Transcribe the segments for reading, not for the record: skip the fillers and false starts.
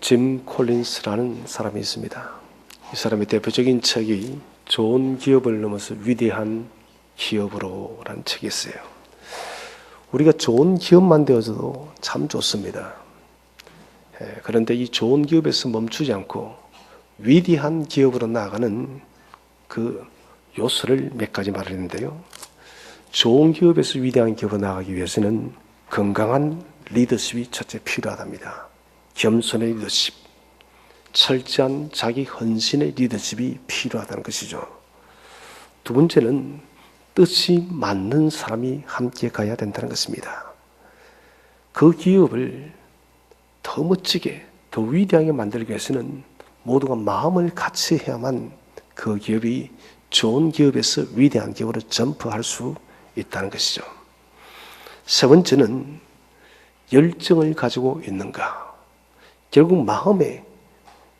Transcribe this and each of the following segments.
짐 콜린스라는 사람이 있습니다. 이 사람의 대표적인 책이 좋은 기업을 넘어서 위대한 기업으로 라는 책이 있어요. 우리가 좋은 기업만 되어져도 참 좋습니다. 그런데 이 좋은 기업에서 멈추지 않고 위대한 기업으로 나아가는 그 요소를 몇 가지 말했는데요. 좋은 기업에서 위대한 기업으로 나아가기 위해서는 건강한 리더십이 첫째 필요하답니다. 겸손의 리더십, 철저한 자기 헌신의 리더십이 필요하다는 것이죠. 두 번째는 뜻이 맞는 사람이 함께 가야 된다는 것입니다. 그 기업을 더 멋지게, 더 위대하게 만들기 위해서는 모두가 마음을 같이 해야만 그 기업이 좋은 기업에서 위대한 기업으로 점프할 수 있다는 것이죠. 세 번째는 열정을 가지고 있는가. 결국 마음에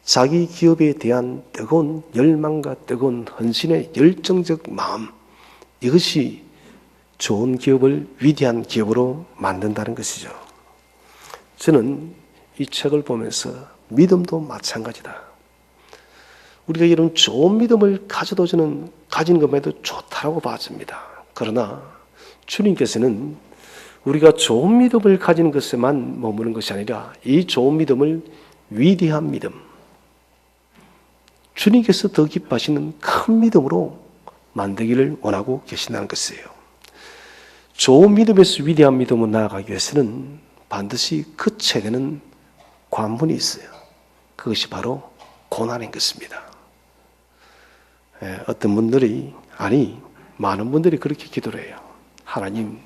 자기 기업에 대한 뜨거운 열망과 뜨거운 헌신의 열정적 마음, 이것이 좋은 기업을 위대한 기업으로 만든다는 것이죠. 저는 이 책을 보면서 믿음도 마찬가지다. 우리가 이런 좋은 믿음을 가져도 저는 가진 것만 해도 좋다라고 봐집니다. 그러나 주님께서는 우리가 좋은 믿음을 가지는 것에만 머무는 것이 아니라 이 좋은 믿음을 위대한 믿음, 주님께서 더 기뻐하시는 큰 믿음으로 만들기를 원하고 계신다는 것이에요. 좋은 믿음에서 위대한 믿음으로 나아가기 위해서는 반드시 거쳐야 되는 관문이 있어요. 그것이 바로 고난인 것입니다. 어떤 분들이, 많은 분들이 그렇게 기도를 해요. 하나님,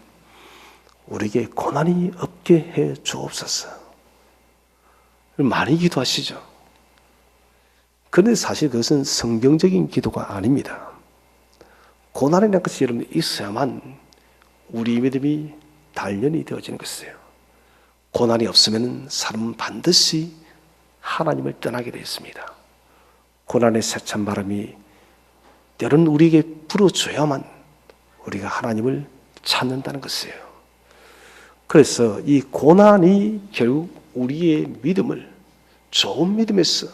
우리에게 고난이 없게 해 주옵소서. 많이 기도하시죠. 그런데 사실 그것은 성경적인 기도가 아닙니다. 고난이라는 것이 여러분 있어야만 우리 믿음이 단련이 되어지는 것이에요. 고난이 없으면 사람은 반드시 하나님을 떠나게 되어 있습니다. 고난의 세찬 바람이 때로는 우리에게 불어줘야만 우리가 하나님을 찾는다는 것이에요. 그래서 이 고난이 결국 우리의 믿음을 좋은 믿음에서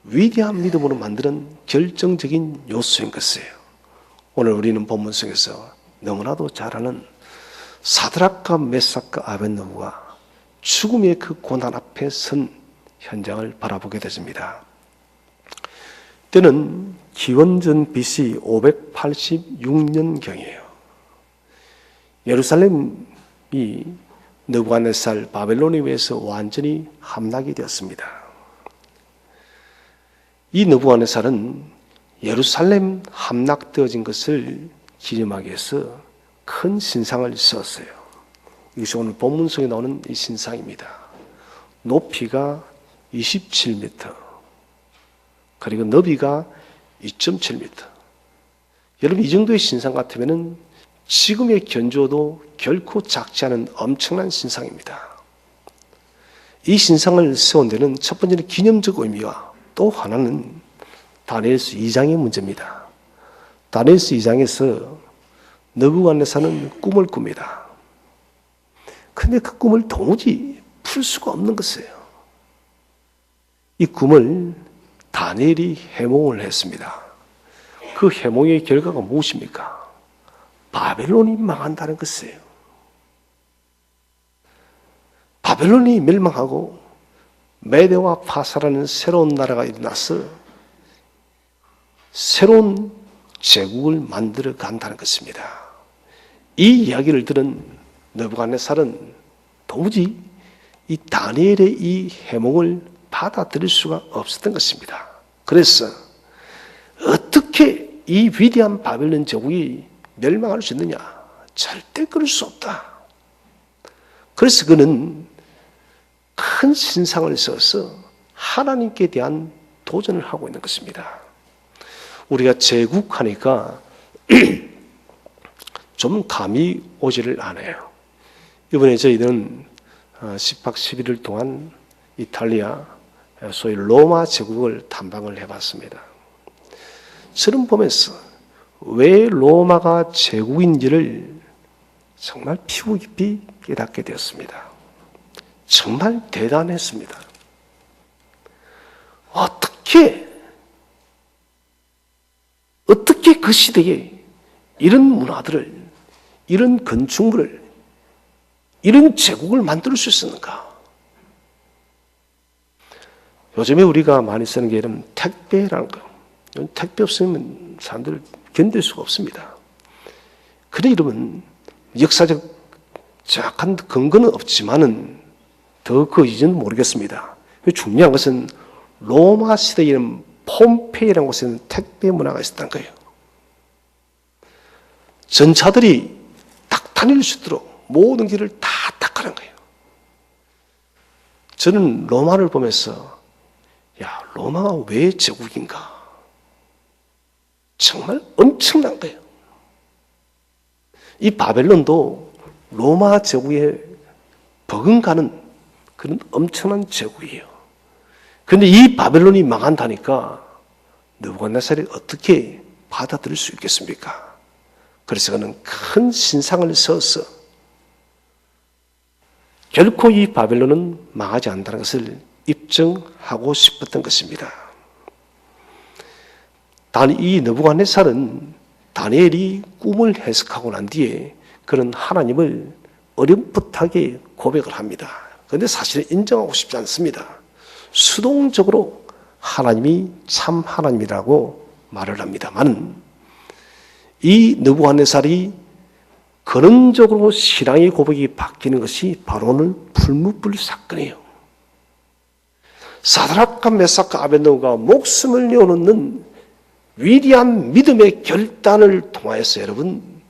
위대한 믿음으로 만드는 결정적인 요소인 것이에요. 오늘 우리는 본문 속에서 너무나도 잘 아는 사드락과 메삭과 아벳느고가 죽음의 그 고난 앞에 선 현장을 바라보게 되십니다. 때는 기원전 BC 586년경이에요. 예루살렘이 느부갓네살 바벨론에 의해서 완전히 함락이 되었습니다. 이 느부갓네살은 예루살렘 함락되어진 것을 기념하기 위해서 큰 신상을 세웠어요. 이것이 오늘 본문 속에 나오는 이 신상입니다. 높이가 27m, 그리고 너비가 2.7m. 여러분, 이 정도의 신상 같으면 지금의 견주어도 결코 작지 않은 엄청난 신상입니다. 이 신상을 세운 데는 첫 번째는 기념적 의미와 또 하나는 다니엘서 2장의 문제입니다. 다니엘서 2장에서 느부갓네살은 꿈을 꿉니다. 그런데 그 꿈을 도무지 풀 수가 없는 것이에요. 이 꿈을 다니엘이 해몽을 했습니다. 그 해몽의 결과가 무엇입니까? 바벨론이 망한다는 것이에요. 바벨론이 멸망하고 메대와 파사라는 새로운 나라가 일어나서 새로운 제국을 만들어 간다는 것입니다. 이 이야기를 들은 느부갓네살은 도무지 이 다니엘의 이 해몽을 받아들일 수가 없었던 것입니다. 그래서 어떻게 이 위대한 바벨론 제국이 멸망할 수 있느냐? 절대 그럴 수 없다. 그래서 그는 큰 신상을 세워서 하나님께 대한 도전을 하고 있는 것입니다. 우리가 제국하니까 좀 감이 오지를 않아요. 이번에 저희들은 10박 11일 동안 이탈리아, 소위 로마 제국을 탐방을 해봤습니다. 저는 보면서 왜 로마가 제국인지를 정말 피부 깊이 깨닫게 되었습니다. 정말 대단했습니다. 그 시대에 이런 문화들을, 이런 건축물을, 이런 제국을 만들 수 있었는가? 요즘에 우리가 많이 쓰는 게 이런 택배라는 거예요. 택배 없으면 사람들을 견딜 수가 없습니다. 그런 이름은 역사적 정확한 근거는 없지만은 더 그 이전은 모르겠습니다. 중요한 것은 로마 시대에는 폼페이라는 곳에는 택배 문화가 있었다는 거예요. 전차들이 딱 다닐 수 있도록 모든 길을 다 닦아낸 거예요. 저는 로마를 보면서 야, 로마가 왜 제국인가? 정말 엄청난 거예요. 이 바벨론도 로마 제국에 버금가는 그런 엄청난 제국이에요. 그런데 이 바벨론이 망한다니까 느부갓네살이 어떻게 받아들일 수 있겠습니까? 그래서 그는 큰 신상을 세워서 결코 이 바벨론은 망하지 않는다는 것을 입증하고 싶었던 것입니다. 이 느부갓네살은 다니엘이 꿈을 해석하고 난 뒤에 그는 하나님을 어렴풋하게 고백을 합니다. 그런데 사실은 인정하고 싶지 않습니다. 수동적으로 하나님이 참 하나님이라고 말을 합니다만 이 느부갓네살이 근원적으로 신앙의 고백이 바뀌는 것이 바로 오늘 불무불 사건이에요. 사드락과 메삭과 아벳느고가 목숨을 내어놓는 위대한 믿음의 결단을 통하여서 여러분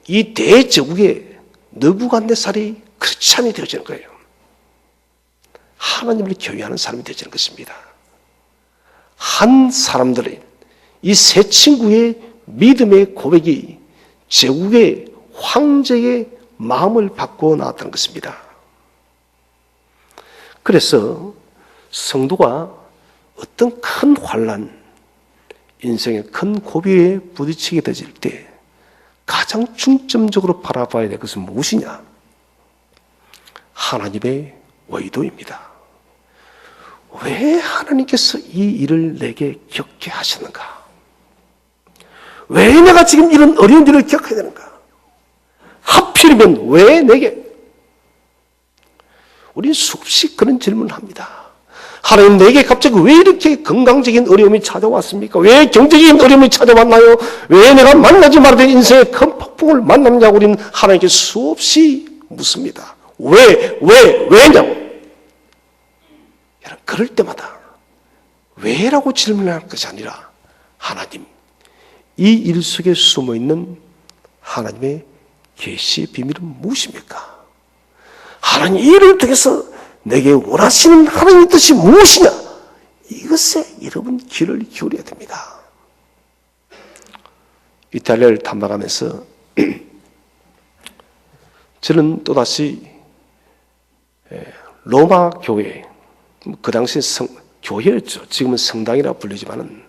이 대제국의 느부갓네살이 크리스찬이 되어지는 거예요. 하나님을 경외하는 사람이 되어지는 것입니다. 한 사람들의 이 세 친구의 믿음의 고백이 제국의 황제의 마음을 바꾸어 나왔다는 것입니다. 그래서 성도가 어떤 큰 환난, 인생의 큰 고비에 부딪히게 되질 때 가장 중점적으로 바라봐야 될 것은 무엇이냐? 하나님의 의도입니다. 왜 하나님께서 이 일을 내게 겪게 하셨는가? 왜 내가 지금 이런 어려운 일을 겪어야 되는가? 하필이면 왜 내게? 우리는 수없이 그런 질문을 합니다. 하나님 내게 갑자기 왜 이렇게 건강적인 어려움이 찾아왔습니까? 왜 경제적인 어려움이 찾아왔나요? 왜 내가 만나지 말아야 될 인생의 큰 폭풍을 만났냐고 우리는 하나님께 수없이 묻습니다. 왜냐고? 여러분, 그럴 때마다 왜라고 질문할 것이 아니라 하나님, 이 일 속에 숨어있는 하나님의 계시의 비밀은 무엇입니까? 하나님 이 일을 통해서 내게 원하시는 하나님의 뜻이 무엇이냐? 이것에 여러분 귀를 기울여야 됩니다. 이탈리아를 탐방하면서 저는 또다시 로마 교회, 그 당시 교회였죠. 지금은 성당이라 불리지만은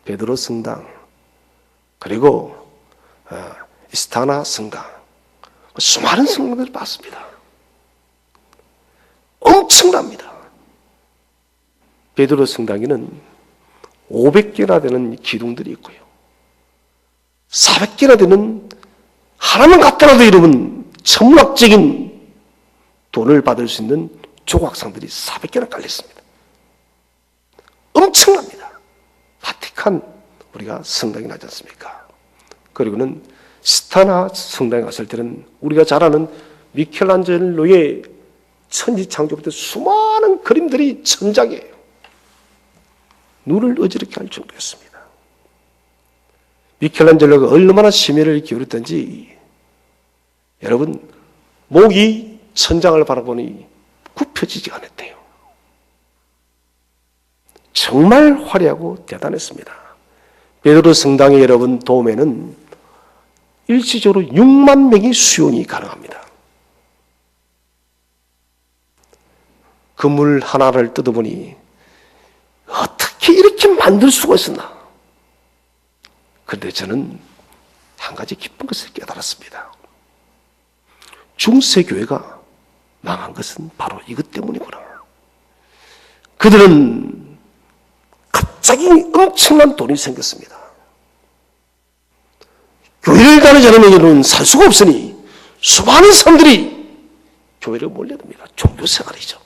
베드로 성당, 그리고 이스타나 성당, 수많은 성당들을 봤습니다. 엄청납니다. 베드로 성당에는 500개나 되는 기둥들이 있고요. 400개나 되는 하나만 갖더라도 여러분 천문학적인 돈을 받을 수 있는 조각상들이 400개나 깔렸습니다. 엄청납니다. 바티칸 우리가 성당이 나지 않습니까? 그리고는 스타나 성당에 갔을 때는 우리가 잘 아는 미켈란젤로의 천지창조부터 수많은 그림들이 천장이에요. 눈을 어지럽게 할 정도였습니다. 미켈란젤로가 얼마나 심혈을 기울였던지 여러분 목이 천장을 바라보니 굽혀지지 않았대요. 정말 화려하고 대단했습니다. 베드로 성당의 여러분 도움에는 일시적으로 6만 명의 수용이 가능합니다. 그물 하나를 뜯어보니 어떻게 이렇게 만들 수가 있었나? 그런데 저는 한 가지 기쁜 것을 깨달았습니다. 중세교회가 망한 것은 바로 이것 때문이구나. 그들은 갑자기 엄청난 돈이 생겼습니다. 교회를 다니지 않으면 여러분 살 수가 없으니 수많은 사람들이 교회를 몰려듭니다. 종교생활이죠.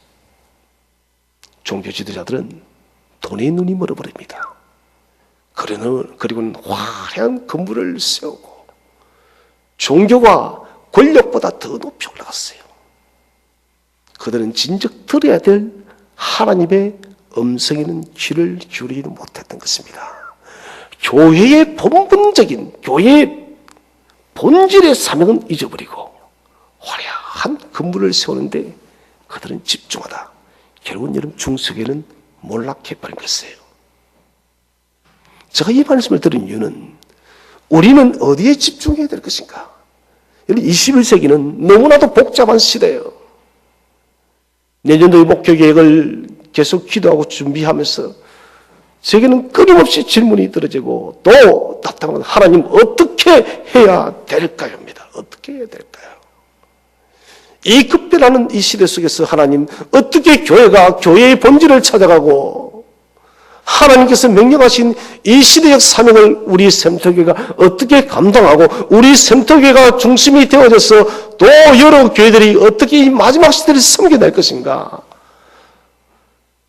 종교 지도자들은 돈에 눈이 멀어버립니다. 그리고는 화려한 건물을 세우고 종교가 권력보다 더 높이 올라갔어요. 그들은 진즉 들어야 될 하나님의 음성에는 귀를 기울이지 못했던 것입니다. 교회의 본분적인, 교회의 본질의 사명은 잊어버리고 화려한 건물을 세우는데 그들은 집중하다. 결국은 여러분 중세교회는 몰락해버린 것이에요. 제가 이 말씀을 들은 이유는 우리는 어디에 집중해야 될 것인가? 21세기는 너무나도 복잡한 시대예요. 내년도의 목표 계획을 계속 기도하고 준비하면서 제게는 끊임없이 질문이 떨어지고 또 답답한 하나님 어떻게 해야 될까요?입니다. 어떻게 해야 될까요? 이 급변하는 이 시대 속에서 하나님 어떻게 교회가 교회의 본질을 찾아가고 하나님께서 명령하신 이 시대적 사명을 우리 샘터교회가 어떻게 감당하고 우리 샘터교회가 중심이 되어져서 또 여러 교회들이 어떻게 이 마지막 시대를 섬겨낼 것인가?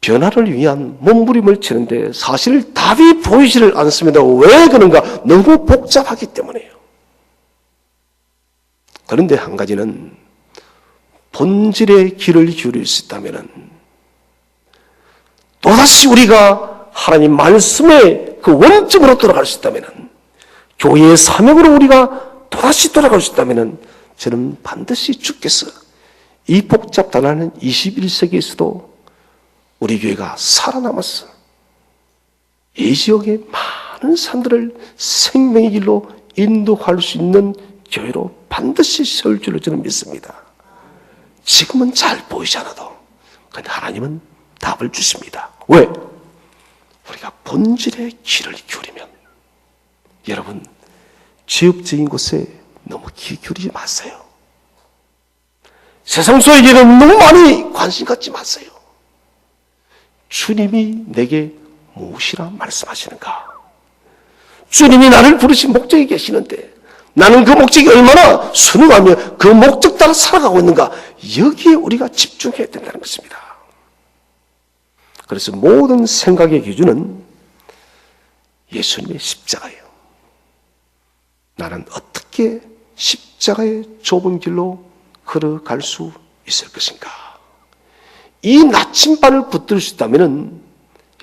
변화를 위한 몸부림을 치는데 사실 답이 보이지를 않습니다. 왜 그런가? 너무 복잡하기 때문에요. 그런데 한 가지는 본질의 귀를 기울일 수 있다면 또다시 우리가 하나님 말씀의 그 원점으로 돌아갈 수 있다면 교회의 사명으로 우리가 또다시 돌아갈 수 있다면 저는 반드시 주께서 이 복잡단하는 21세기에서도 우리 교회가 살아남았어. 이 지역의 많은 사람들을 생명의 길로 인도할 수 있는 교회로 반드시 세울 줄로 저는 믿습니다. 지금은 잘 보이지 않아도 그런데 하나님은 답을 주십니다. 왜? 우리가 본질의 귀를 기울이면 여러분 지역적인 곳에 너무 귀 기울이지 마세요. 세상 소에게는 너무 많이 관심 갖지 마세요. 주님이 내게 무엇이라 말씀하시는가? 주님이 나를 부르신 목적이 계시는데 나는 그 목적이 얼마나 순응하며 그 목적 따라 살아가고 있는가? 여기에 우리가 집중해야 된다는 것입니다. 그래서 모든 생각의 기준은 예수님의 십자가예요. 나는 어떻게 십자가의 좁은 길로 걸어갈 수 있을 것인가? 이 나침반을 붙들 수 있다면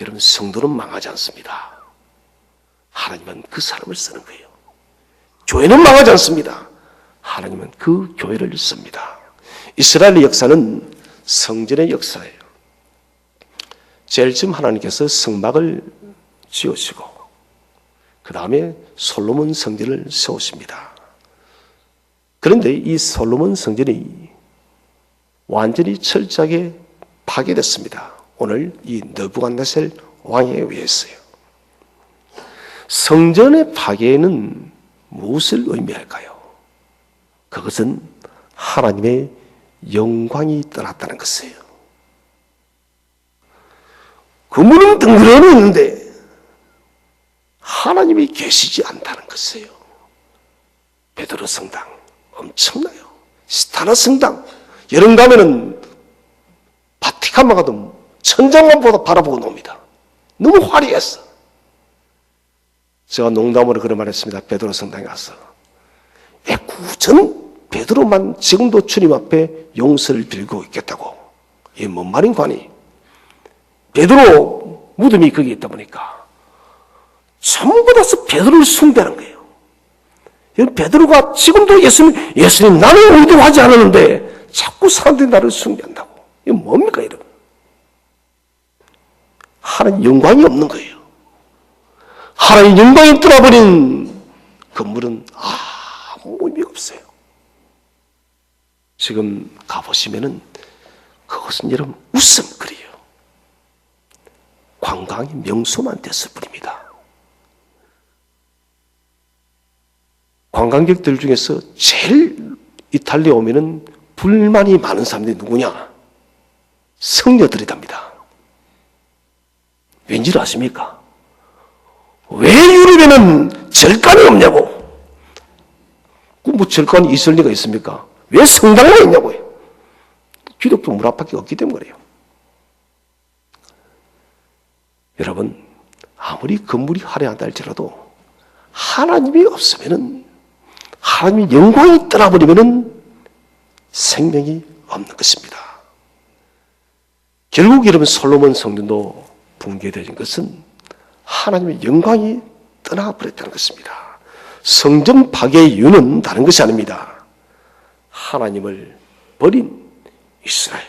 여러분 성도는 망하지 않습니다. 하나님은 그 사람을 쓰는 거예요. 교회는 망하지 않습니다. 하나님은 그 교회를 씁니다. 이스라엘의 역사는 성전의 역사예요. 제일 처음 하나님께서 성막을 지으시고 그 다음에 솔로몬 성전을 세우십니다. 그런데 이 솔로몬 성전이 완전히 철저하게 파괴됐습니다. 오늘 이 느부갓네살 왕에 의해서요. 성전의 파괴는 무엇을 의미할까요? 그것은 하나님의 영광이 떠났다는 것이에요. 그물은 덩그러니 있는데 하나님이 계시지 않다는 것이에요. 베드로 성당 엄청나요. 스타나 성당 여름 가면은 바티칸만 가도 천장만 바라보고 놉니다. 너무 화려했어. 제가 농담으로 그런 말을 했습니다. 베드로 성당에 가서 애꿎은 베드로만 지금도 주님 앞에 용서를 빌고 있겠다고. 이게 뭔 말인 관이? 베드로 무덤이 거기 있다 보니까 전부 다 베드로를 숭배하는 거예요. 베드로가 지금도 예수님 나는 의도하지 않았는데 자꾸 사람들이 나를 숭배한다고. 이게 뭡니까 이런? 하나님 영광이 없는 거예요. 하나님 영광이 떠나버린 건물은 아무 의미가 없어요. 지금 가보시면은 그것은 여러분 웃음거리예요. 관광이 명소만 됐을 뿐입니다. 관광객들 중에서 제일 이탈리아 오면은 불만이 많은 사람들이 누구냐? 성녀들이답니다. 왠지 아십니까? 왜 유럽에는 절간이 없냐고. 뭐 절간 있을 리가 있습니까? 왜 성당만 있냐고요? 기독교 문 앞밖에 없기 때문에 그래요. 여러분, 아무리 건물이 화려하다 할지라도 하나님이 없으면은, 하나님의 영광이 떠나버리면은 생명이 없는 것입니다. 결국 여러분, 솔로몬 성전도 붕괴되는 것은 하나님의 영광이 떠나버렸다는 것입니다. 성전 파괴의 이유는 다른 것이 아닙니다. 하나님을 버린 이스라엘,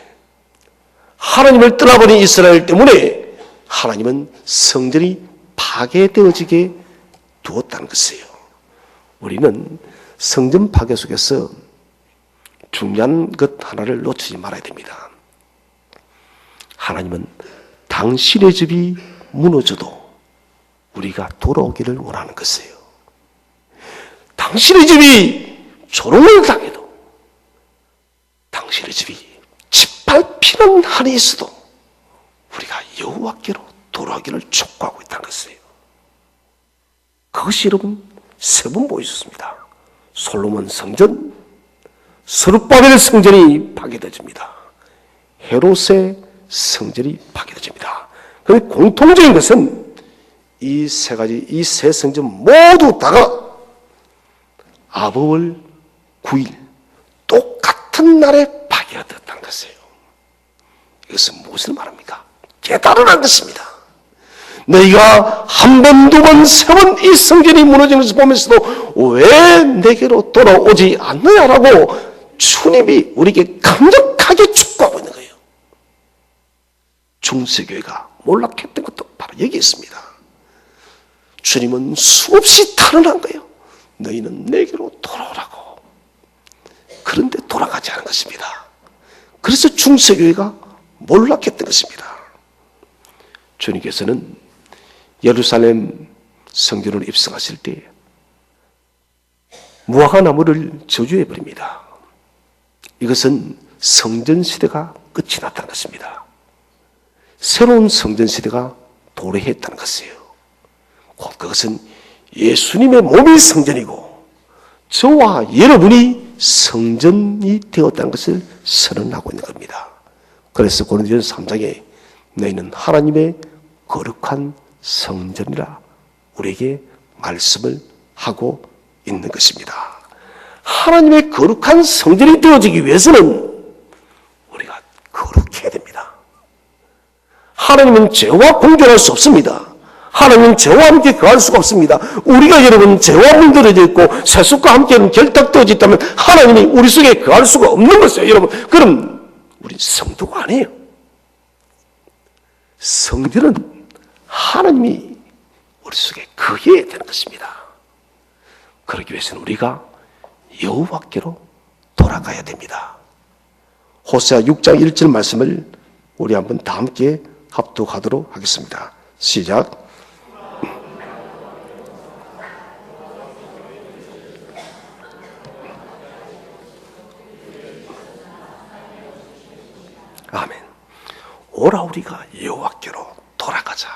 하나님을 떠나버린 이스라엘 때문에 하나님은 성전이 파괴되어지게 두었다는 것이에요. 우리는 성전 파괴 속에서 중요한 것 하나를 놓치지 말아야 됩니다. 하나님은 당신의 집이 무너져도 우리가 돌아오기를 원하는 것이에요. 당신의 집이 조롱을 당해도, 당신의 집이 짓밟히는 한이 있어도 우리가 여호와께로 돌아오기를 촉구하고 있다는 것이에요. 그것이 여러분 세 번 보여줬습니다. 솔로몬 성전, 스룹바벨 성전이 파괴되집니다. 헤롯의 성전이 파괴되집니다. 그런데 공통적인 것은 이 세 가지, 이 세 성전 모두 다가 아버월 9일 똑같은 날에 파괴가 되었다는 것이에요. 이것은 무엇을 말합니까? 깨달으라는 것입니다. 너희가 한 번, 두 번, 세 번 이 성전이 무너지는 것을 보면서도 왜 내게로 돌아오지 않느냐라고 주님이 우리에게 강력하게 축구하고 있는 거예요. 중세교회가 몰락했던 것도 바로 여기 있습니다. 주님은 수없이 탄원한 거예요. 너희는 내게로 돌아오라고. 그런데 돌아가지 않은 것입니다. 그래서 중세교회가 몰락했던 것입니다. 주님께서는 예루살렘 성전으로 입성하실 때 무화과나무를 저주해 버립니다. 이것은 성전 시대가 끝이 났다는 것입니다. 새로운 성전 시대가 도래했다는 것이에요. 곧 그것은 예수님의 몸이 성전이고 저와 여러분이 성전이 되었다는 것을 선언하고 있는 겁니다. 그래서 고린도전서 3장에 너희는 하나님의 거룩한 성전이라 우리에게 말씀을 하고 있는 것입니다. 하나님의 거룩한 성전이 되어지기 위해서는 우리가 거룩해야 됩니다. 하나님은 죄와 공존할 수 없습니다. 하나님은 죄와 함께 거할 수가 없습니다. 우리가 여러분 죄와 물들어져 있고 세속과 함께는 결탁되어져 있다면 하나님이 우리 속에 거할 수가 없는 것이에요. 여러분, 그럼 우리 성도가 아니에요. 성전은 하나님이 우리 속에 거해야 되는 것입니다. 그러기 위해서는 우리가 여호와께로 돌아가야 됩니다. 호세아 6장 1절 말씀을 우리 한번 다 함께 합독하도록 하겠습니다. 시작. 아멘. 오라 우리가 여호와께로 돌아가자.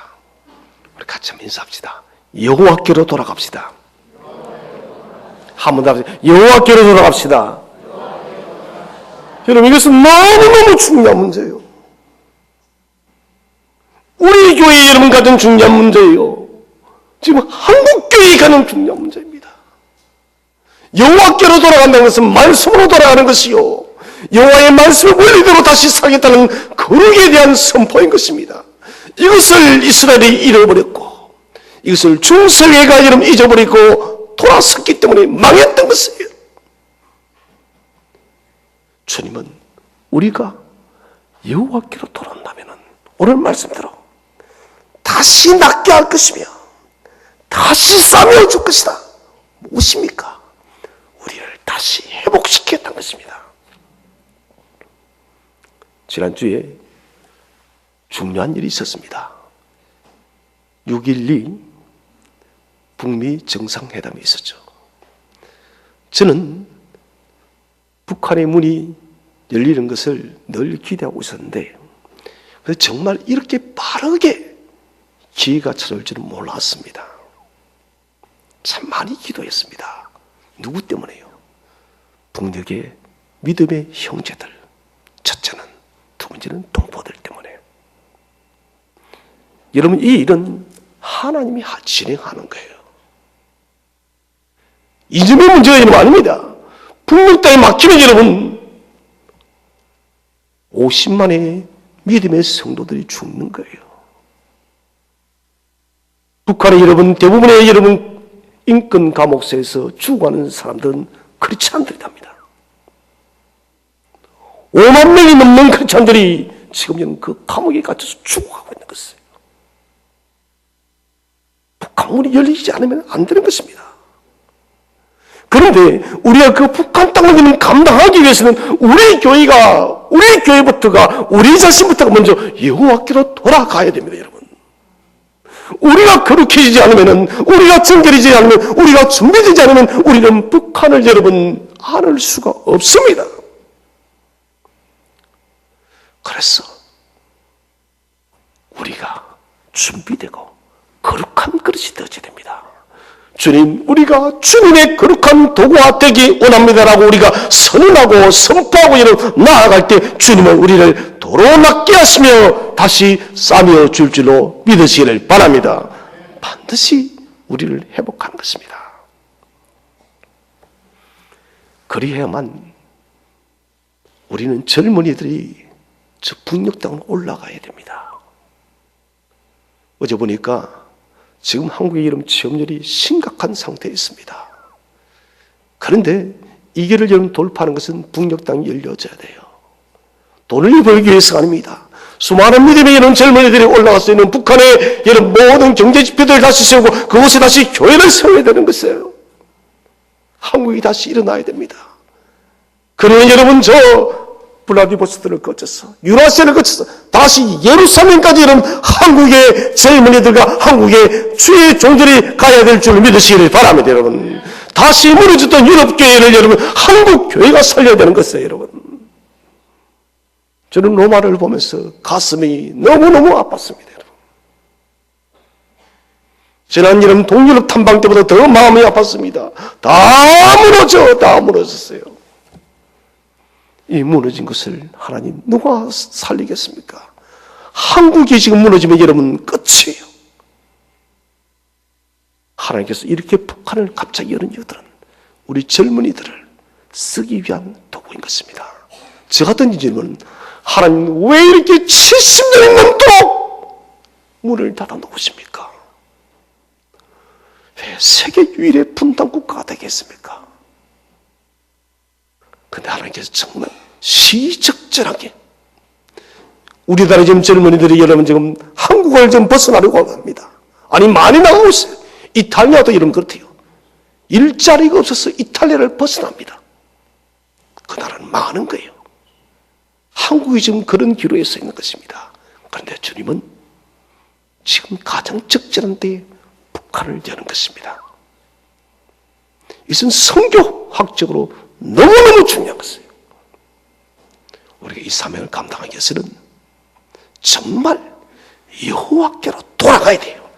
우리 같이 한번 인사합시다. 여호와께로 돌아갑시다. 한 번 더 합시다. 여호와께로 돌아갑시다. 여러분, 이것은 너무너무 중요한 문제예요. 우리 교회 여러분 가진 중요한 문제예요. 지금 한국 교회에 가는 중요한 문제입니다. 여호와께로 돌아간다는 것은 말씀으로 돌아가는 것이요, 여호와의 말씀을 원리대로 다시 살겠다는 거룩에 대한 선포인 것입니다. 이것을 이스라엘이 잃어버렸고, 이것을 중세회가 여러분 잊어버리고 돌아섰기 때문에 망했던 것이에요. 주님은 우리가 여호와께로 돌아온다면 오늘 말씀대로 다시 낫게 할 것이며 다시 싸매어 줄 것이다. 무엇입니까? 우리를 다시 회복시켰다는 것입니다. 지난주에 중요한 일이 있었습니다. 6.12 북미 정상회담이 있었죠. 저는 북한의 문이 열리는 것을 늘 기대하고 있었는데 정말 이렇게 빠르게 기회가 찾아올 줄은 몰랐습니다. 참 많이 기도했습니다. 누구 때문에요? 북녘의 믿음의 형제들, 첫째는, 두 번째는 동포들 때문에. 여러분, 이 일은 하나님이 진행하는 거예요. 이념의 문제가 여러분 아닙니다. 북녘 땅에 막히면 여러분 50만의 믿음의 성도들이 죽는 거예요. 북한의 여러분 대부분의 여러분 인권 감옥소에서 죽어가는 사람들은 크리스찬들이랍니다. 5만 명이 넘는 크리스찬들이 지금 그 감옥에 갇혀서 죽어가고 있는 것이에요. 북한문이 열리지 않으면 안 되는 것입니다. 그런데 우리가 그 북한 땅을 감당하기 위해서는 우리 교회부터가 우리 자신부터가 먼저 여호와께로 돌아가야 됩니다, 여러분. 우리가 거룩해지지 않으면, 우리가 정결해지지 않으면, 우리가 준비되지 않으면 우리는 북한을 여러분 안을 수가 없습니다. 그래서 우리가 준비되고 거룩한 그릇이 되어야 됩니다. 주님, 우리가 주님의 거룩한 도구가 되기 원합니다라고 우리가 선언하고 선포하고 여러분 나아갈 때 주님은 우리를 도로 낫게 하시며 다시 싸매어 줄 줄로 믿으시기를 바랍니다. 반드시 우리를 회복하는 것입니다. 그리해야만 우리는 젊은이들이 저 북녘 땅으로 올라가야 됩니다. 어제 보니까 지금 한국의 이름 취업률이 심각한 상태에 있습니다. 그런데 이 길을 여러분 돌파하는 것은 북녘 땅이 열려져야 돼요. 돈을 벌기 위해서가 아닙니다. 수많은 믿음의 이런 젊은이들이 올라가서 있는 북한의 이런 모든 경제 지표들을 다시 세우고 그곳에 다시 교회를 세워야 되는 것이에요. 한국이 다시 일어나야 됩니다. 그러면 여러분 저 블라디보스토크를 거쳐서 유라시아를 거쳐서 다시 예루살렘까지 이런 한국의 젊은이들과 한국의 주의 종들이 가야 될 줄 믿으시기를 바랍니다, 여러분. 다시 무너졌던 유럽 교회를 여러분 한국 교회가 살려야 되는 것이에요, 여러분. 저는 로마를 보면서 가슴이 너무너무 아팠습니다, 여러분. 지난 여름 동유럽 탐방 때보다 더 마음이 아팠습니다. 다 무너졌어요. 이 무너진 것을 하나님 누가 살리겠습니까? 한국이 지금 무너지면 여러분 끝이에요. 하나님께서 이렇게 북한을 갑자기 여는 이유들은 우리 젊은이들을 쓰기 위한 도구인 것입니다. 저 같은 인물은 하나님 왜 이렇게 70년이 넘도록 문을 닫아 놓으십니까? 왜 세계 유일의 분단 국가가 되겠습니까? 그런데 하나님께서 정말 시적절하게 우리나라 지금 젊은이들이 여러분 지금 한국을 좀 벗어나려고 합니다. 아니 많이 나가고 있어요. 이탈리아도 이런 그렇대요. 일자리가 없어서 이탈리아를 벗어납니다. 그 나라는 많은 거예요. 한국이 지금 그런 기로에 서 있는 것입니다. 그런데 주님은 지금 가장 적절한 때에 북한을 여는 것입니다. 이것은 성교학적으로 너무너무 중요한 것이에요. 우리가 이 사명을 감당하기 위해서는 정말 여호와께로 돌아가야 돼요.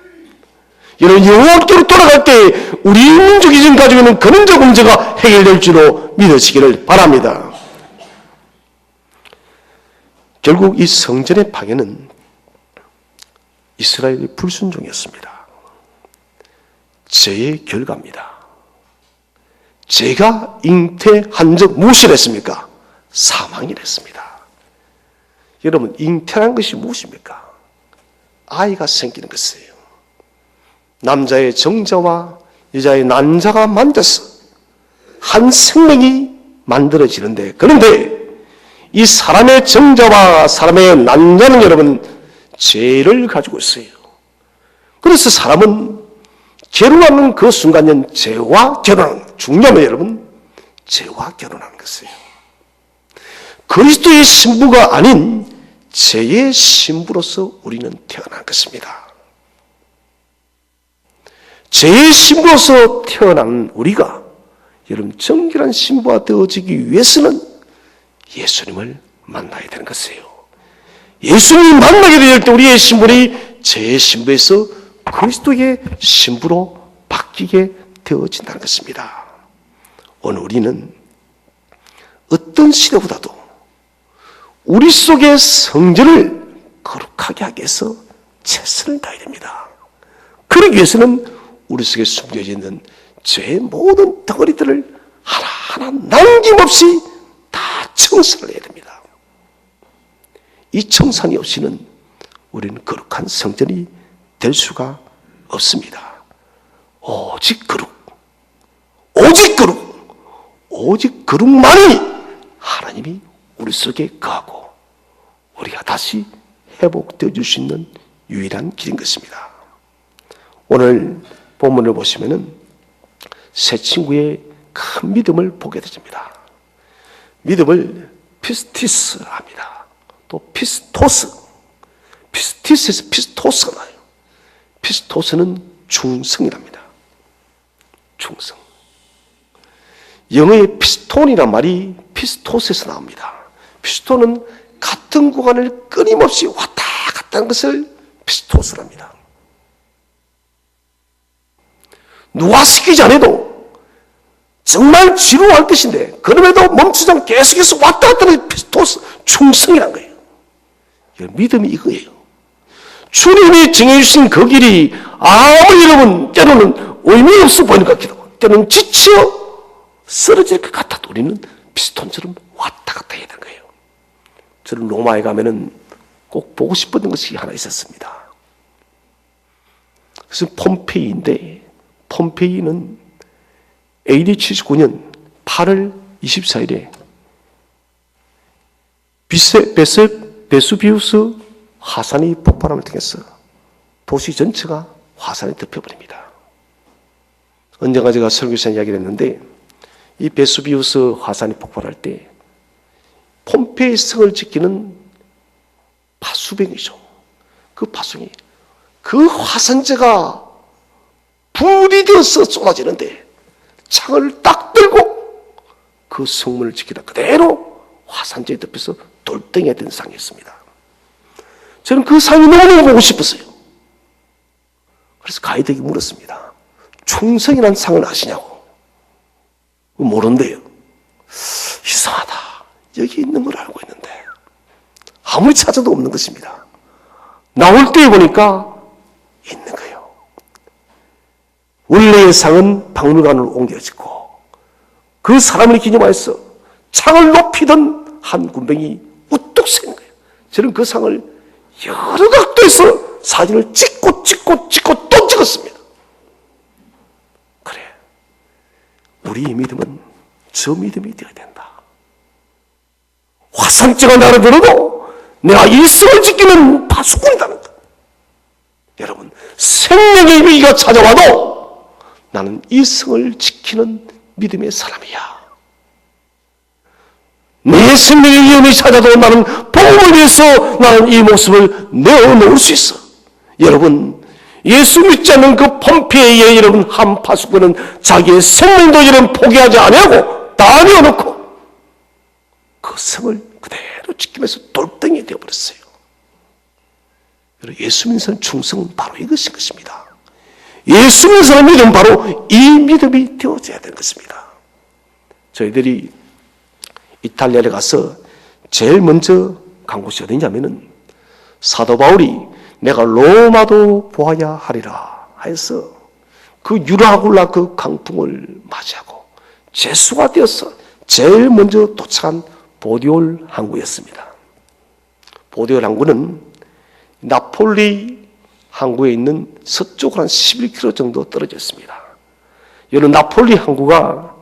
여러분 여호와께로 돌아갈 때 우리 민족이 지금 가지고 있는 근원적 문제가 해결될 줄로 믿으시기를 바랍니다. 결국 이 성전의 파괴는 이스라엘의 불순종이었습니다. 죄의 결과입니다. 죄가 잉태한 적 무엇을 했습니까? 사망이라 했습니다. 여러분 잉태란 것이 무엇입니까? 아이가 생기는 것이에요. 남자의 정자와 여자의 난자가 만져서 한 생명이 만들어지는데, 그런데 이 사람의 정자와 사람의 난자는 여러분 죄를 가지고 있어요. 그래서 사람은 결혼하는 그 순간은 죄와 결혼하는, 중요하면 여러분 죄와 결혼하는 것이에요. 그리스도의 신부가 아닌 죄의 신부로서 우리는 태어난 것입니다. 죄의 신부로서 태어난 우리가 여러분 정결한 신부가 되어지기 위해서는 예수님을 만나야 되는 것이에요. 예수님을 만나게 될 때 우리의 신분이 죄의 신부에서 그리스도의 신부로 바뀌게 되어진다는 것입니다. 오늘 우리는 어떤 시대보다도 우리 속의 성전을 거룩하게 하기 위해서 최선을 다해야 됩니다. 그러기 위해서는 우리 속에 숨겨져 있는 죄의 모든 덩어리들을 하나하나 남김없이 다 청산을 해야 됩니다. 이 청산이 없이는 우리는 거룩한 성전이 될 수가 없습니다. 오직 거룩, 오직 거룩, 오직 거룩만이 하나님이 우리 속에 거하고 우리가 다시 회복되어 줄 수 있는 유일한 길인 것입니다. 오늘 본문을 보시면은 새 친구의 큰 믿음을 보게 되십니다. 믿음을 피스티스 합니다. 또 피스토스, 피스티스에서 피스토스가 나요. 피스토스는 충성이랍니다. 충성. 영어의 피스톤이란 말이 피스토스에서 나옵니다. 피스톤은 같은 구간을 끊임없이 왔다 갔다 하는 것을 피스토스랍니다. 누가 시키지 않아도 정말 지루할 것인데 그럼에도 멈추지 않고 계속해서 왔다 갔다 하는 피스토스, 충성이란 거예요. 믿음이 이거예요. 주님이 정해주신 그 길이 아무리 여러분 때로는 의미 없어 보이는 것 같기도 하고 때로는 지쳐 쓰러질 것 같아도 우리는 피스톤처럼 왔다 갔다 해야 되는 거예요. 저는 로마에 가면은 꼭 보고 싶었던 것이 하나 있었습니다. 그래서 폼페이인데 폼페이는 AD 79년 8월 24일에 베수비우스 화산이 폭발함을 통해서 도시 전체가 화산에 덮여버립니다. 언젠가 제가 설교에서 이야기를 했는데 이 베수비우스 화산이 폭발할 때 폼페이 성을 지키는 파수병이죠. 그 파수병이 그 화산재가 불이 되어서 쏟아지는데 창을 딱 들고 그 성문을 지키다 그대로 화산재에 덮여서 돌덩이가 된 상이었습니다. 저는 그 상이 너무너무 보고 싶었어요. 그래서 가이드에게 물었습니다. 충성이라는 상을 아시냐고. 모른대요. 이상하다. 여기 있는 걸 알고 있는데 아무리 찾아도 없는 것입니다. 나올 때 보니까 있는 거예요. 원래의 상은 박물관으로 옮겨지고 그 사람을 기념하여서 창을 높이던 한 군병이 우뚝 선 거예요. 저는 그 상을 여러 각도에서 사진을 찍고 또 찍었습니다. 그래, 우리의 믿음은 저 믿음이 되어야 된다. 화산재가 나를 들어도 내가 이 성을 지키는 파수꾼이다는 것. 여러분, 생명의 위기가 찾아와도 나는 이 성을 지키는 믿음의 사람이야. 내 생명의 위험이 찾아도 나는 복음을 위해서 나는 이 모습을 내어놓을 수 있어. 여러분, 예수 믿지 않는 그 폼페이의 여러분 한 파수꾼은 자기의 생명도 여러분 포기하지 아니하고 다 내어놓고 그 성을 그대로 지키면서 돌덩이 되어버렸어요. 예수 믿는 사람 충성은 바로 이것인 것입니다. 예수 믿는 사람 믿음은 바로 이 믿음이 되어져야 되는 것입니다. 저희들이 이탈리아에 가서 제일 먼저 간 곳이 어디냐면은 사도 바울이 내가 로마도 보아야 하리라 해서 그 유라굴라 그 강풍을 맞이하고 제수가 되어서 제일 먼저 도착한 보디올 항구였습니다. 보디올 항구는 나폴리 항구에 있는 서쪽으로 한 11km 정도 떨어져 있습니다. 여러분, 나폴리 항구가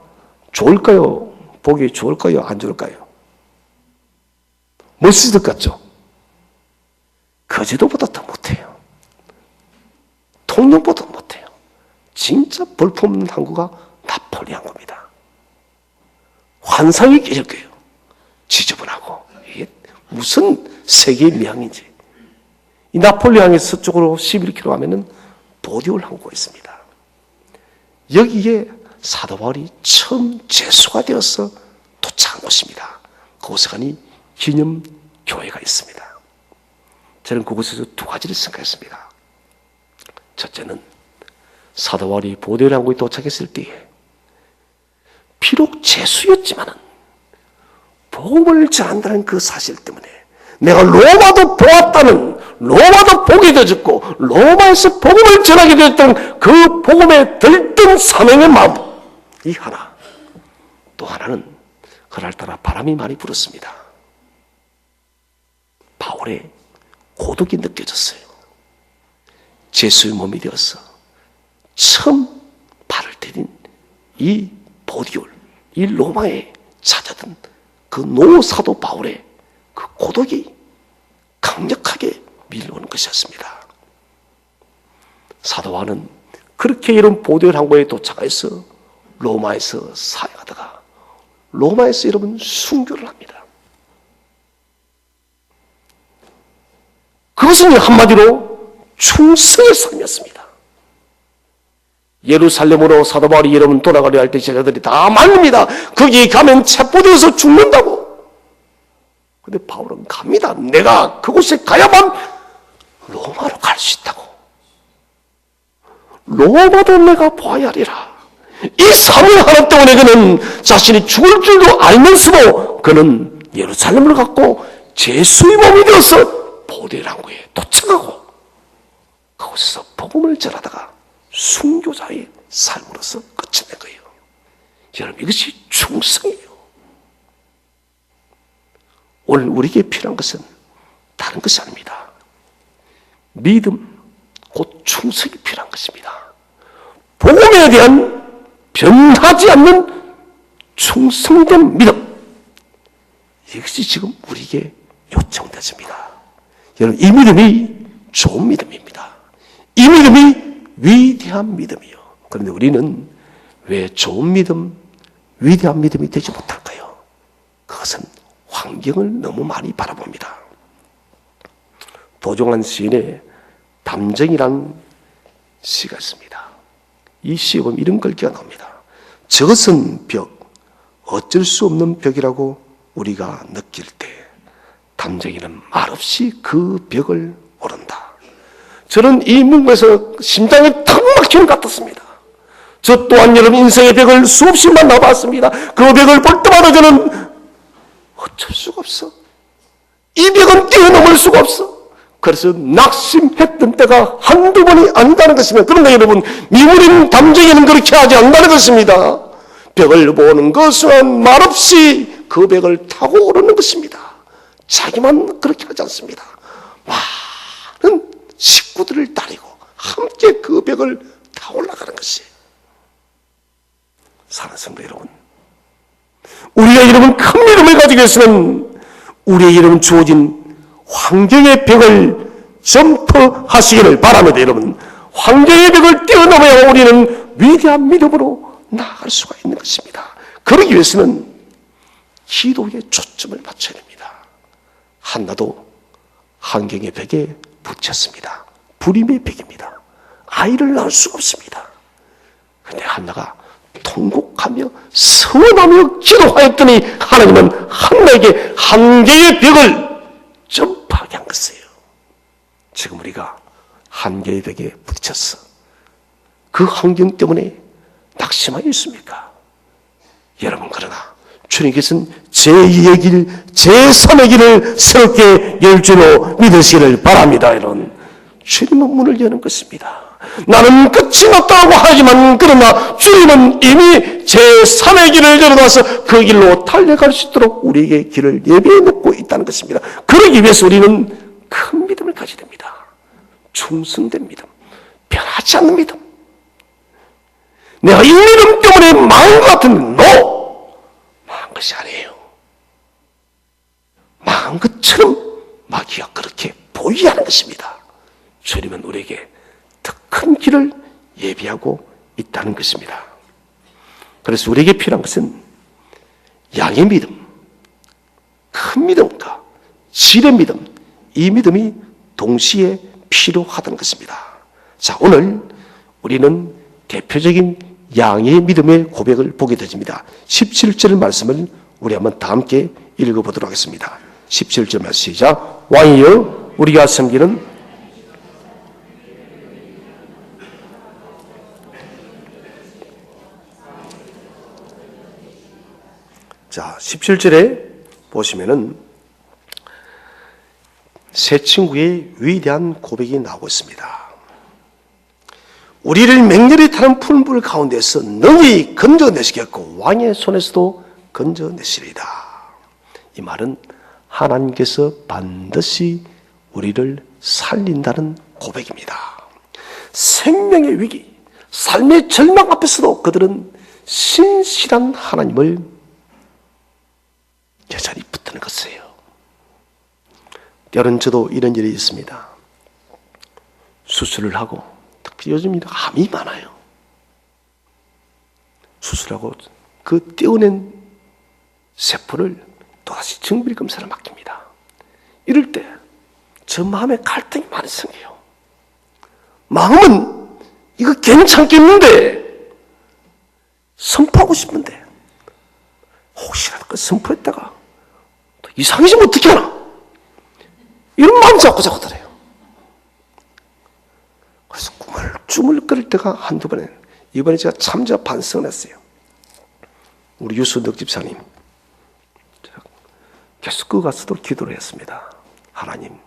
좋을까요? 보기 좋을까요? 안 좋을까요? 멋있을 것 같죠? 거제도보다 더 못해요. 통영보다 못해요. 진짜 볼품없는 항구가 나폴리 항구입니다. 환상이 깨질 거예요. 지저분하고 이게 무슨 세계의 미항인지. 이 나폴리 항의 서쪽으로 11km 가면은 보디올 항구가 있습니다. 여기에 사도 바울이 처음 제수가 되어서 도착한 곳입니다. 그곳에 가니 기념 교회가 있습니다. 저는 그곳에서 두 가지를 생각했습니다. 첫째는 사도 바울이 보디올 항구에 도착했을 때에 비록 제수였지만은 복음을 전한다는 그 사실 때문에 내가 로마도 보았다는, 로마도 보게 되었고 로마에서 복음을 전하게 되었다는 그 복음에 들뜬 사명의 마음, 이 하나, 또 하나는 그날따라 바람이 많이 불었습니다. 바울의 고독이 느껴졌어요. 제수의 몸이 되어서 처음 발을 디딘 이 보디올, 이 로마에 찾아든 그 노사도 바울의 그 고독이 강력하게 밀려오는 것이었습니다. 사도 바울은 그렇게 이런 보디올 항구에 도착해서 로마에서 사역하다가 로마에서 여러분 순교를 합니다. 그것은 한마디로 충성의 삶이었습니다. 예루살렘으로 사도 바울이 여러분 돌아가려 할 때 제자들이 다 말립니다. 거기 가면 체포되어서 죽는다고. 근데 바울은 갑니다. 내가 그곳에 가야만 로마로 갈 수 있다고. 로마도 내가 보아야 하리라. 이 사명 하나 때문에 그는 자신이 죽을 줄도 알면서도 그는 예루살렘을 갖고 제수의 몸이 되어서 보디올 항구에 도착하고 그곳에서 복음을 전하다가 순교자의 삶으로서 끝이 낸 거예요. 여러분, 이것이 충성이에요. 오늘 우리에게 필요한 것은 다른 것이 아닙니다. 믿음, 곧 충성이 필요한 것입니다. 복음에 대한 변하지 않는 충성된 믿음, 이것이 지금 우리에게 요청되십니다. 여러분, 이 믿음이 좋은 믿음입니다. 이 믿음이 위대한 믿음이요. 그런데 우리는 왜 좋은 믿음, 위대한 믿음이 되지 못할까요? 그것은 환경을 너무 많이 바라봅니다. 도종환 시인의 담정이라는 시가 있습니다. 이 시에 보면 이런 글귀가 나옵니다. 저것은 벽, 어쩔 수 없는 벽이라고 우리가 느낄 때 담정이는 말없이 그 벽을 오른다. 저는 이 문구에서 심장이 탁 막히는 것 같았습니다. 저 또한 여러분 인생의 벽을 수없이 만나봤습니다. 그 벽을 볼 때마다 저는 어쩔 수가 없어. 이 벽은 뛰어넘을 수가 없어. 그래서 낙심했던 때가 한두 번이 아니다는 것입니다. 그런데 여러분, 미물인 담정이는 그렇게 하지 않는다는 것입니다. 벽을 보는 것은 말없이 그 벽을 타고 오르는 것입니다. 자기만 그렇게 하지 않습니다. 많은 식구들을 따르고 함께 그 벽을 타 올라가는 것이에요. 사랑하는 성도 여러분, 우리가 여러분 큰 믿음을 가지고 있으면 우리의 여러분 주어진 환경의 벽을 점프하시기를 바랍니다. 여러분, 환경의 벽을 뛰어넘어야 우리는 위대한 믿음으로 나아갈 수가 있는 것입니다. 그러기 위해서는 기도에 초점을 맞춰야 됩니다. 한나도 환경의 벽에 붙였습니다. 불임의 벽입니다. 아이를 낳을 수가 없습니다. 그런데 한나가 통곡하며 서원하며 기도하였더니 하나님은 한나에게 한계의 벽을 점프하게 한 것이에요. 지금 우리가 한계의 벽에 부딪혔어. 그 환경 때문에 낙심하여 있습니까? 여러분, 그러나 주님께서는 제2의 길, 제3의 길을 새롭게 열 줄로 믿으시기를 바랍니다. 이런 주님은 문을 여는 것입니다. 나는 끝이 났다고 하지만 그러나 주님은 이미 제3의 길을 열어놔서 그 길로 달려갈 수 있도록 우리에게 길을 예비해 놓고 있다는 것입니다. 그러기 위해서 우리는 큰 믿음을 가져야 됩니다. 충성된 믿음, 변하지 않는 믿음. 내가 이 믿음 때문에 망한 것 같은 망한 것이 아니에요. 망한 것처럼 마귀가 그렇게 보이게 하는 것입니다. 주님은 우리에게 더 큰 길을 예비하고 있다는 것입니다. 그래서 우리에게 필요한 것은 양의 믿음, 큰 믿음과 질의 믿음, 이 믿음이 동시에 필요하다는 것입니다. 자, 오늘 우리는 대표적인 양의 믿음의 고백을 보게 되집니다. 17절 말씀을 우리 한번 다 함께 읽어보도록 하겠습니다. 17절 말씀 시작. 왕이여 우리가 섬기는 자, 17절에 보시면은 세 친구의 위대한 고백이 나오고 있습니다. 우리를 맹렬히 타는 풀물 가운데서 능히 건져내시겠고 왕의 손에서도 건져내시리이다. 이 말은 하나님께서 반드시 우리를 살린다는 고백입니다. 생명의 위기, 삶의 절망 앞에서도 그들은 신실한 하나님을 여전히 붙드는 것이에요. 때로는 저도 이런 일이 있습니다. 수술을 하고, 특히 요즘 암이 많아요. 수술하고 그 떼어낸 세포를 또다시 정밀 검사를 맡깁니다. 이럴 때 저 마음에 갈등이 많이 생겨요. 마음은 이거 괜찮겠는데 선포하고 싶은데 혹시라도 그 선포했다가 또 이상해지면 어떻게 하나, 이런 마음이 자꾸 들어요. 그래서 꾸물쭈물 때가 한두 번에, 이번에 제가 참자 반성을 했어요. 우리 유수덕 집사님 계속 그 가서도 기도를 했습니다. 하나님,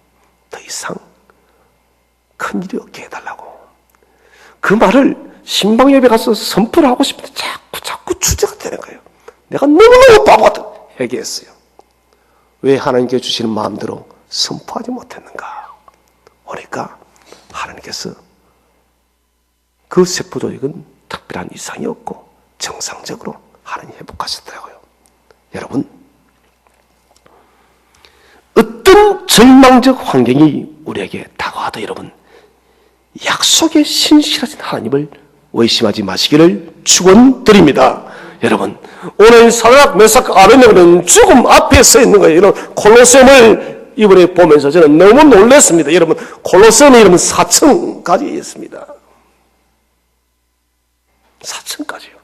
더 이상 큰일이 없게 해달라고. 그 말을 신방예배 가서 선포를 하고 싶은데 자꾸 주제가 되는 거예요. 내가 너무너무 바보 같은 회개했어요. 왜 하나님께 주시는 마음대로 선포하지 못했는가? 보니까 하나님께서 그 세포 조직은 특별한 이상이 없고 정상적으로 하나님 회복하셨더라고요. 여러분, 어떤 절망적 환경이 우리에게 다가와도 여러분, 약속에 신실하신 하나님을 의심하지 마시기를 축원드립니다. 여러분, 오늘 사드락 메삭 아벤느고는 죽음 앞에 서 있는 거예요. 이런 콜로세움을 이번에 보면서 저는 너무 놀랐습니다. 여러분, 콜로세움이 여러분 4층까지 있습니다. 4층까지요.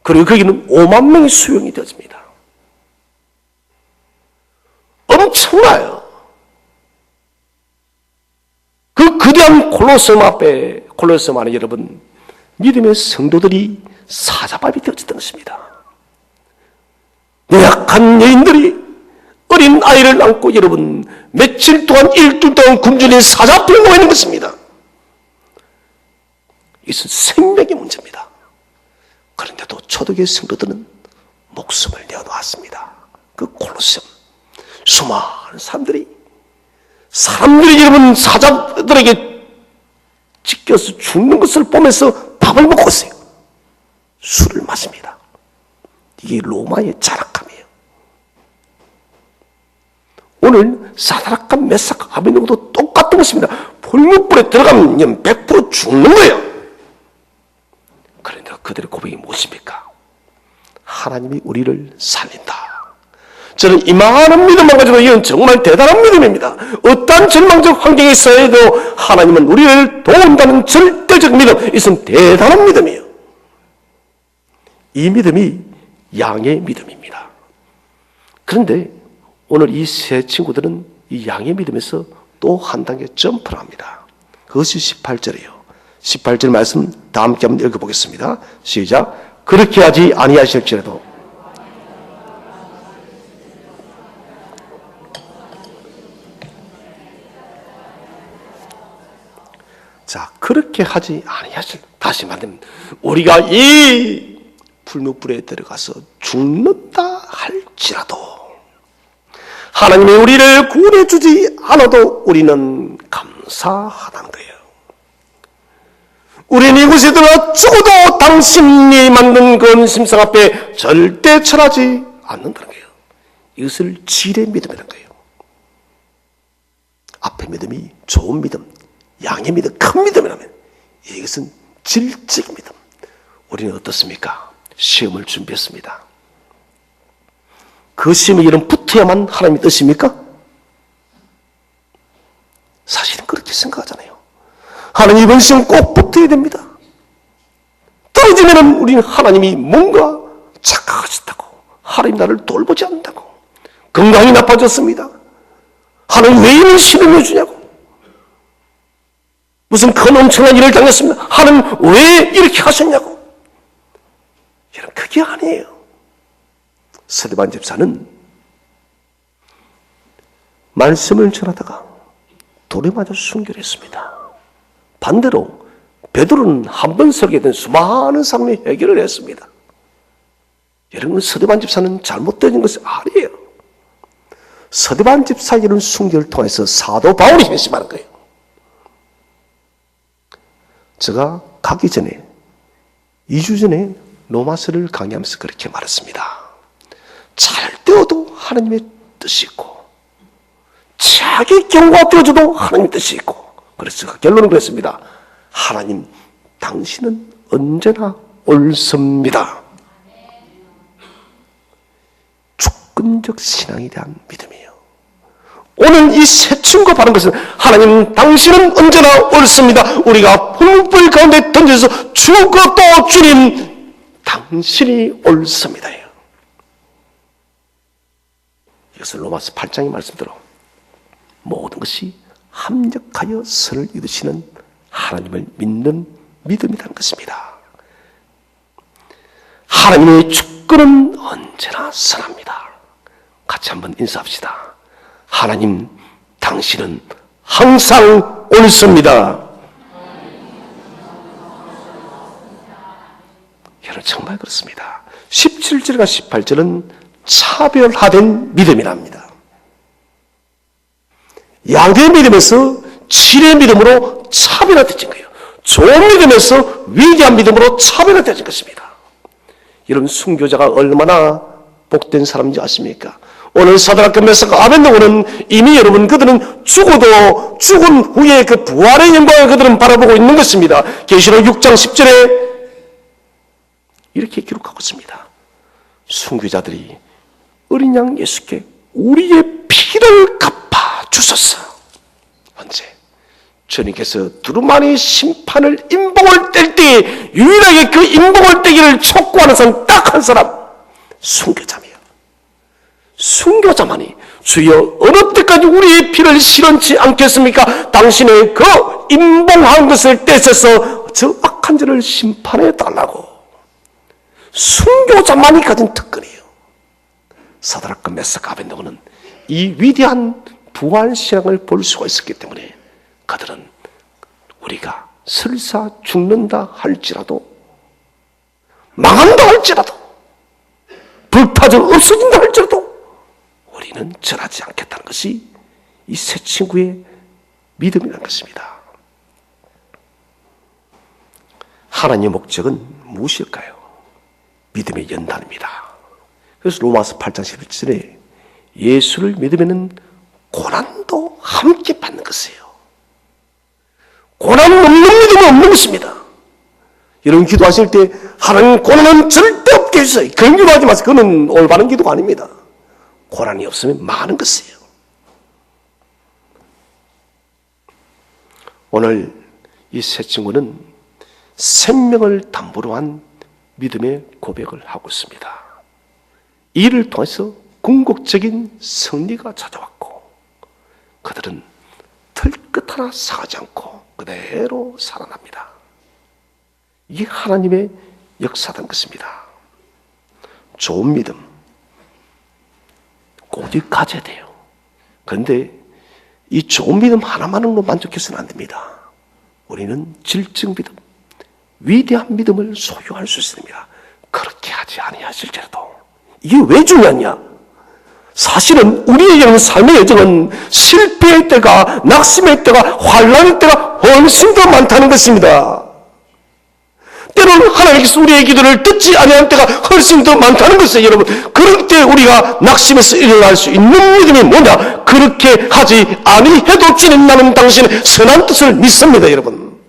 그리고 거기는 5만 명이 수용이 되어집니다. 엄청나요. 그 거대한 콜로세움 앞에, 콜로세움 안에 여러분, 믿음의 성도들이 사자밥이 되어졌던 것입니다. 연약한 여인들이 어린 아이를 안고 여러분 며칠 동안, 일주일 동안 굶주린 사자밥을 먹고 있는 것입니다. 이것은 생명의 문제입니다. 그런데도 초대교회 성도들은 목숨을 내어놓았습니다. 그 콜로세움, 수많은 사람들이 여러분 사자들에게 찢겨서 죽는 것을 보면서 밥을 먹고 있어요. 술을 마십니다. 이게 로마의 잔악함이에요. 오늘 사드락과 메삭 아벤느고도 똑같은 것입니다. 불못불에 들어가면 100% 죽는 거예요. 그런데 그들의 고백이 무엇입니까? 하나님이 우리를 살린다. 저는 이만한 믿음만 가지고 이건 정말 대단한 믿음입니다. 어떠한 절망적 환경에 있어도 하나님은 우리를 도운다는 절대적 믿음, 이것은 대단한 믿음이에요. 이 믿음이 양의 믿음입니다. 그런데 오늘 이 세 친구들은 이 양의 믿음에서 또 한 단계 점프를 합니다. 그것이 18절이에요. 18절 말씀 다 함께 한번 읽어보겠습니다. 시작. 그렇게 하지 아니하실지라도. 자, 그렇게 하지 아니하실. 다시 말하면 우리가 이 불못불에 들어가서 죽는다 할지라도 하나님이 우리를 구원해 주지 않아도 우리는 감사하다는 거예요. 우리는 이곳에 들어가 죽어도 당신이 만든 근심상 앞에 절대 철하지 않는다는 거예요. 이것을 질의 믿음이라는 거예요. 앞의 믿음이 좋은 믿음, 양의 믿음, 큰 믿음이라면 이것은 질적 믿음. 우리는 어떻습니까? 시험을 준비했습니다. 그 시험에 이런 붙어야만 하나님의 뜻입니까? 사실은 그렇게 생각하잖아요. 하나님 이번 시험 꼭 붙어야 됩니다. 떨어지면 우리는 하나님이 뭔가 착각하셨다고, 하나님 나를 돌보지 않는다고, 건강이 나빠졌습니다, 하나님 왜 이런 시험을 주냐고, 무슨 큰 엄청난 일을 당했습니다, 하나님 왜 이렇게 하셨냐고. 여러분, 그게 아니에요. 스데반 집사는 말씀을 전하다가 돌에 맞아 순결했습니다. 반대로 베드로는 한 번 설교에 된 수많은 사람의 해결을 했습니다. 여러분, 서대반 집사는 잘못된 것이 아니에요. 서대반 집사의 이런 순결을 통해서 사도 바울이 회심하는 거예요. 제가 가기 전에 2주 전에 로마서를 강의하면서 그렇게 말했습니다. 잘 되어도 하나님의 뜻이 있고 자기 경우가 되어져도 하나님의 뜻이 있고, 그래서 결론은 그랬습니다. 하나님, 당신은 언제나 옳습니다. 주권적 신앙에 대한 믿음이에요. 오늘 이 새 친구가 바른 것은 하나님, 당신은 언제나 옳습니다. 우리가 풀불 가운데 던져서 죽어도 주님, 당신이 옳습니다예요. 이것을 로마서 8장의 말씀대로 모든 것이 합력하여 선을 이루시는 하나님을 믿는 믿음이라는 것입니다. 하나님의 주권은 언제나 선합니다. 같이 한번 인사합시다. 하나님, 당신은 항상 옳습니다. 여러분, 정말 그렇습니다. 17절과 18절은 차별화된 믿음이랍니다. 양의 믿음에서 질의 믿음으로 차별화되어진 거예요. 좋은 믿음에서 위대한 믿음으로 차별화되어진 것입니다. 이런 순교자가 얼마나 복된 사람인지 아십니까? 오늘 사드락과 메삭과 아벳네고는 이미 여러분, 그들은 죽어도 죽은 후에 그 부활의 영광을 그들은 바라보고 있는 것입니다. 계시록 6장 10절에 이렇게 기록하고 있습니다. 순교자들이 어린 양 예수께 우리의 피를 갚아 주소서. 언제? 주님께서 두루마리 심판을 인봉을 뗄 때 유일하게 그 인봉을 떼기를 촉구하는 사람 딱 한 사람, 순교자며 순교자만이 주여 어느 때까지 우리의 피를 실현치 않겠습니까? 당신의 그 인봉한 것을 떼셔서 저 악한 자를 심판해 달라고. 순교자만이 가진 특권이에요. 사드락과 메삭과 아벳네고는 이 위대한 부활 신앙을 볼 수가 있었기 때문에 그들은 우리가 설사 죽는다 할지라도, 망한다 할지라도, 불타져 없어진다 할지라도 우리는 절하지 않겠다는 것이 이 새 친구의 믿음이라는 것입니다. 하나님의 목적은 무엇일까요? 믿음의 연단입니다. 그래서 로마서 8장 11절에 예수를 믿으면 고난도 함께 받는 것이에요. 고난 없는 믿음은 없는 것입니다. 여러분, 기도하실 때 하나님, 고난은 절대 없게 해주세요, 그런 기도하지 마세요. 그건 올바른 기도가 아닙니다. 고난이 없으면 많은 것이에요. 오늘 이 새 친구는 생명을 담보로 한 믿음의 고백을 하고 있습니다. 이를 통해서 궁극적인 승리가 찾아왔고, 그들은 털끝 하나 상하지 않고 그대로 살아납니다. 이게 하나님의 역사된 것입니다. 좋은 믿음 꼭 가져야 돼요. 그런데 이 좋은 믿음 하나만으로 만족해서는 안 됩니다. 우리는 질적 믿음, 위대한 믿음을 소유할 수 있습니다. 그렇게 하지 아니하실지라도. 이게 왜 중요하냐? 사실은 우리에게는 삶의 여정은 실패의 때가, 낙심의 때가, 환난의 때가 훨씬 더 많다는 것입니다. 때로는 하나님께서 우리의 기도를 듣지 아니하는 때가 훨씬 더 많다는 것이에요. 여러분, 그럴 때 우리가 낙심에서 일어날 수 있는 믿음이 뭐냐? 그렇게 하지 아니해도 주님, 나는 당신의 선한 뜻을 믿습니다. 여러분,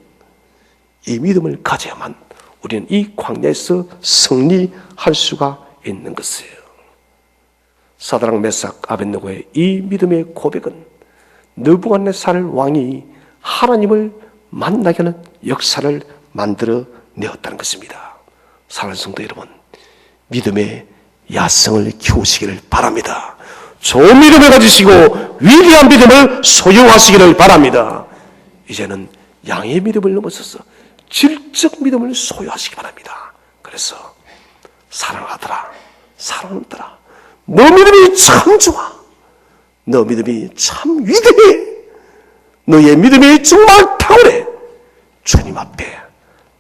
이 믿음을 가져야만 우리는 이 광야에서 승리할 수가 있는 것이에요. 사드락, 메삭, 아벳네고의 이 믿음의 고백은 느부갓네살 왕이 하나님을 만나게 하는 역사를 만들어 내었다는 것입니다. 사랑하는 성도 여러분, 믿음의 야성을 키우시기를 바랍니다. 좋은 믿음을 가지시고 위대한 믿음을 소유하시기를 바랍니다. 이제는 양의 믿음을 넘어서서 질적 믿음을 소유하시기 바랍니다. 그래서 사랑하더라, 사랑하더라, 너 믿음이 참 좋아, 너 믿음이 참 위대해. 너의 믿음이 정말 탁월해. 주님 앞에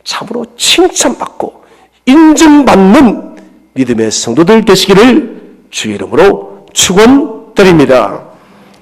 참으로 칭찬받고 인정받는 믿음의 성도들 되시기를 주의 이름으로 축원드립니다.